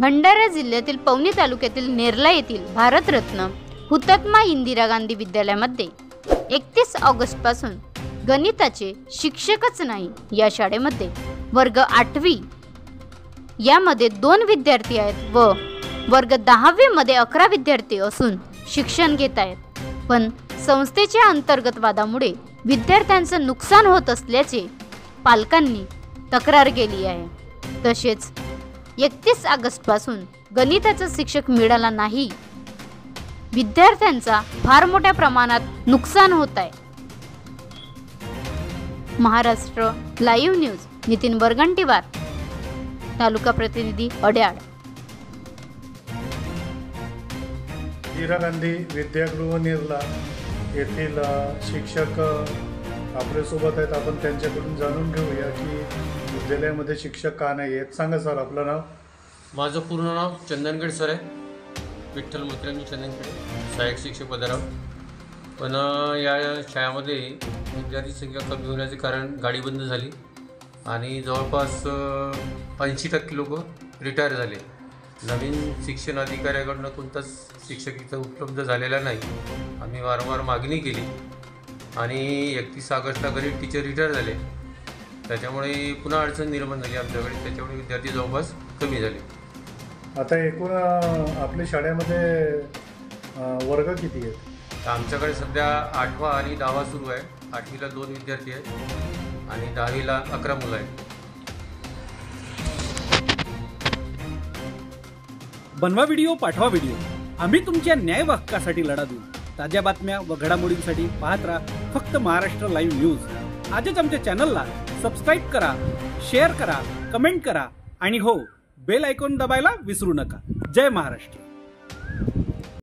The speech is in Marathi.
भंडारा जिल्ह्यातील पवनी तालुक्यातील नेरला येथील भारतरत्न हुतात्मा इंदिरा गांधी विद्यालयामध्ये 31 ऑगस्ट पासून गणिताचे शिक्षकच नाही या शाळेमध्ये वर्ग 8वी यामध्ये 2 विद्यार्थी आहेत व वर्ग 10वी मध्ये 11 विद्यार्थी असून शिक्षण घेत आहेत। पण संस्थेच्या अंतर्गत वादामुळे विद्यार्थ्यांचं नुकसान होत असल्याचे पालकांनी तक्रार केली आहे। तसेच 31 ऑगस्ट पासून गणिताचा शिक्षक मिळाला नाही, विद्यार्थ्यांचा फार मोठ्या प्रमाणात नुकसान होत आहे। महाराष्ट्र लाईव्ह न्यूज नितीन बरगंटीवार, तालुका प्रतिनिधी अड्याळ। इंदिरा गांधी विद्यागृह नेरला येथील शिक्षक आपल्यासोबत आहेत। आपण त्यांच्याकडून जाणून घेऊया की विद्यालयामध्ये शिक्षक का नाही आहेत। सांगा सर आपलं नाव। माझं पूर्ण नाव चंदनगड सर आहे, विठ्ठल मुत्र्यांनी चंदनगड, सहाय्यक शिक्षक पदावर। पण या शाळेमध्ये विद्यार्थी संख्या कमी होण्याचे कारण गाडी बंद झाली आणि जवळपास 80% लोक रिटायर झाले। नवीन शिक्षण अधिकाऱ्याकडून कोणताच शिक्षक इथं उपलब्ध झालेला नाही। आम्ही वारंवार मागणी केली आणि 31 ऑगस्टला गणित टीचर रिटायर झाले, त्याच्यामुळे पुन्हा अडचण निर्माण झाली आमच्याकडे। त्याच्यामुळे विद्यार्थी जवळपास कमी झाले। आता एकूण आपल्या शाळेमध्ये वर्ग किती आहेत? आमच्याकडे सध्या 8वा आणि 10वा सुरू आहे। 8वीला 2 विद्यार्थी आहेत आणि 10वीला 11 मुलं आहेत। बनवा व्हिडिओ, पाठवा व्हिडिओ, आम्ही तुमच्या न्याय हक्कासाठी लढा देऊ। ताज्या बातम्या व घडामोडींसाठी पाहत राहा फक्त महाराष्ट्र लाईव्ह न्यूज। आजच आमच्या चॅनलला सबस्क्राईब करा, शेअर करा, कमेंट करा आणि हो, बेल आयकॉन दबायला विसरू नका। जय महाराष्ट्र।